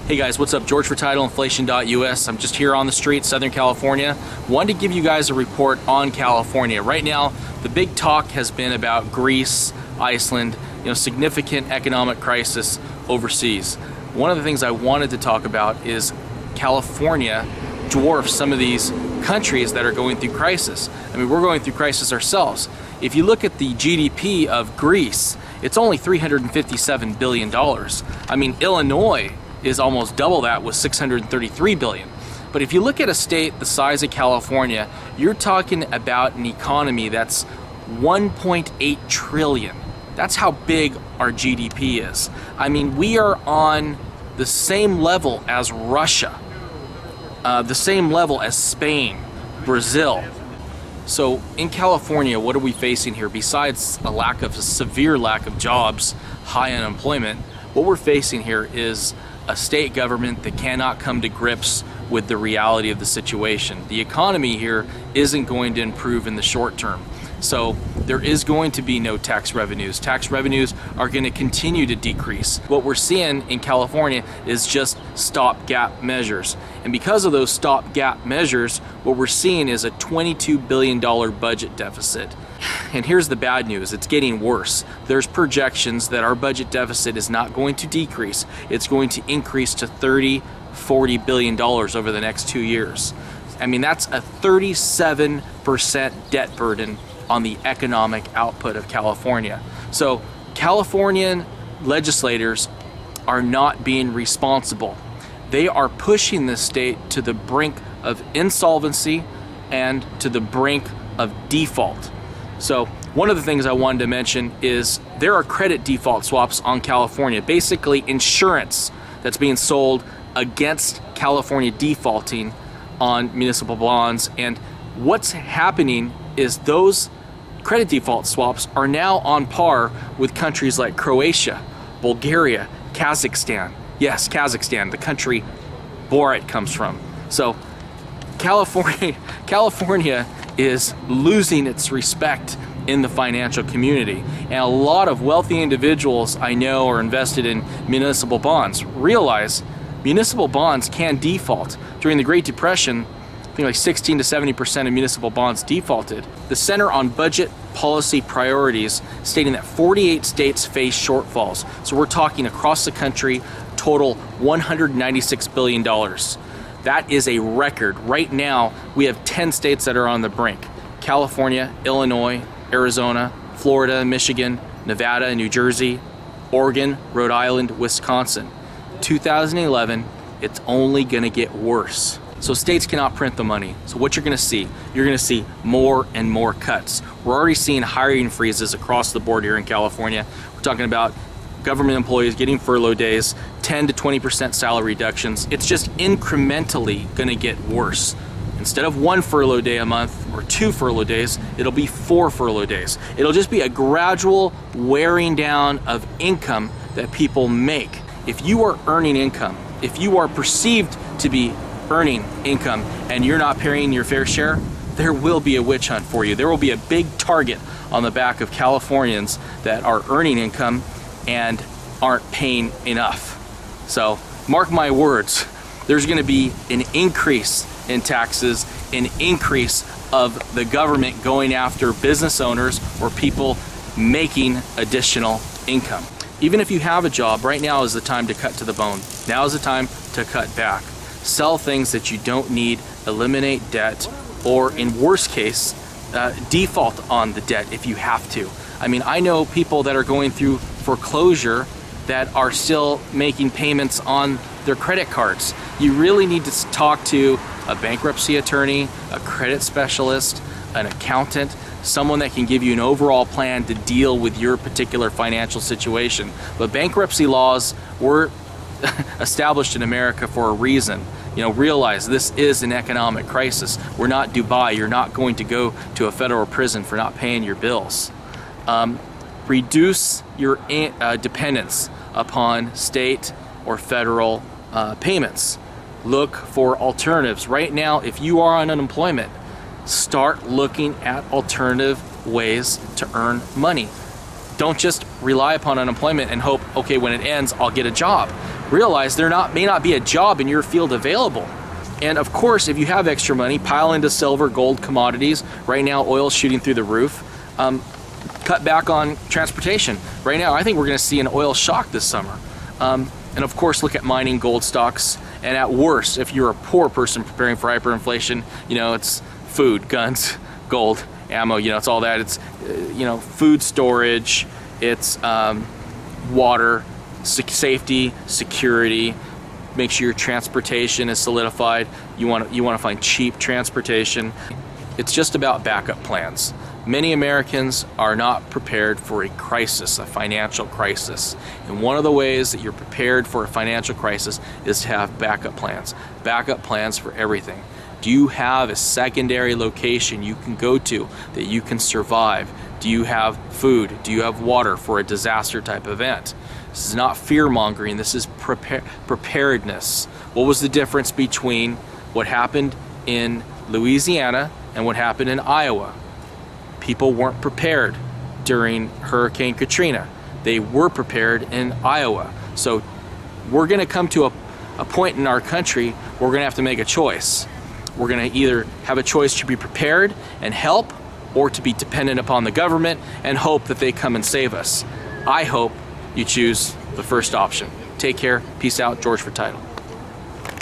Hey guys, what's up? George for TitleInflation.us. I'm just here on the street, Southern California. Wanted to give you guys a report on California. Right now, the big talk has been about Greece, Iceland, significant economic crisis overseas. One of the things I wanted to talk about is California dwarfs some of these countries that are going through crisis. I mean, we're going through crisis ourselves. If you look at the GDP of Greece, it's only $357 billion. I mean, Illinois is almost double that with $633 billion. But if you look at a state the size of California, you're talking about an economy that's 1.8 trillion. That's how big our GDP is. I mean, we are on the same level as Russia, the same level as Spain, Brazil. So in California, what are we facing here? Besides a severe lack of jobs, high unemployment, what we're facing here is a state government that cannot come to grips with the reality of the situation. The economy here isn't going to improve in the short term. So there is going to be no tax revenues. Tax revenues are going to continue to decrease. What we're seeing in California is just stopgap measures. And because of those stopgap measures, what we're seeing is a $22 billion budget deficit. And here's the bad news, it's getting worse. There's projections that our budget deficit is not going to decrease. It's going to increase to $40 billion over the next 2 years. I mean, that's a 37% debt burden on the economic output of California. So Californian legislators are not being responsible. They are pushing the state to the brink of insolvency and to the brink of default. So one of the things I wanted to mention is there are credit default swaps on California, basically insurance that's being sold against California defaulting on municipal bonds. And what's happening is those credit default swaps are now on par with countries like Croatia, Bulgaria, Kazakhstan. Yes, Kazakhstan, the country Borat comes from. So California is losing its respect in the financial community. And a lot of wealthy individuals I know are invested in municipal bonds. Realize municipal bonds can default. During the Great Depression, I think like 16 to 70% of municipal bonds defaulted. The Center on Budget Policy Priorities stating that 48 states face shortfalls. So we're talking across the country, total $196 billion. That is a record. Right now, we have 10 states that are on the brink. California, Illinois, Arizona, Florida, Michigan, Nevada, New Jersey, Oregon, Rhode Island, Wisconsin. 2011, it's only gonna get worse. So states cannot print the money. So what you're gonna see more and more cuts. We're already seeing hiring freezes across the board here in California. We're talking about government employees getting furlough days, 10 to 20% salary reductions. It's just incrementally gonna get worse. Instead of 1 furlough day a month or 2 furlough days, it'll be 4 furlough days. It'll just be a gradual wearing down of income that people make. If you are earning income, if you are perceived to be earning income and you're not paying your fair share, there will be a witch hunt for you. There will be a big target on the back of Californians that are earning income and aren't paying enough. So mark my words, there's gonna be an increase in taxes, an increase of the government going after business owners or people making additional income. Even if you have a job, right now is the time to cut to the bone. Now is the time to cut back. Sell things that you don't need, eliminate debt, or in worst case, default on the debt if you have to. I mean, I know people that are going through foreclosure that are still making payments on their credit cards. You really need to talk to a bankruptcy attorney, a credit specialist, an accountant, someone that can give you an overall plan to deal with your particular financial situation. But bankruptcy laws were established in America for a reason. Realize this is an economic crisis. We're not Dubai. You're not going to go to a federal prison for not paying your bills. Reduce your dependence upon state or federal payments. Look for alternatives. Right now, if you are on unemployment, start looking at alternative ways to earn money. Don't just rely upon unemployment and hope, okay, when it ends, I'll get a job. realize there may not be a job in your field available. And of course, if you have extra money, pile into silver, gold, commodities. Right now, oil's shooting through the roof. Cut back on transportation. Right now, I think we're going to see an oil shock this summer. And of course, look at mining, gold stocks. And at worst, if you're a poor person preparing for hyperinflation, you know, it's food, guns, gold, ammo, you know, it's all that. It's, you know, food storage, it's water, safety, security. Make sure your transportation is solidified. You want to find cheap transportation. It's just about backup plans. Many Americans are not prepared for a crisis, a financial crisis. And one of the ways that you're prepared for a financial crisis is to have backup plans. Backup plans for everything. Do you have a secondary location you can go to that you can survive? Do you have food? Do you have water for a disaster type event? This is not fear-mongering, this is preparedness. What was the difference between what happened in Louisiana and what happened in Iowa? People weren't prepared during Hurricane Katrina. They were prepared in Iowa. So we're going to come to a point in our country where we're going to have to make a choice. We're going to either have a choice to be prepared and help, or to be dependent upon the government and hope that they come and save us. I hope you choose the first option. Take care. Peace out. George for Title.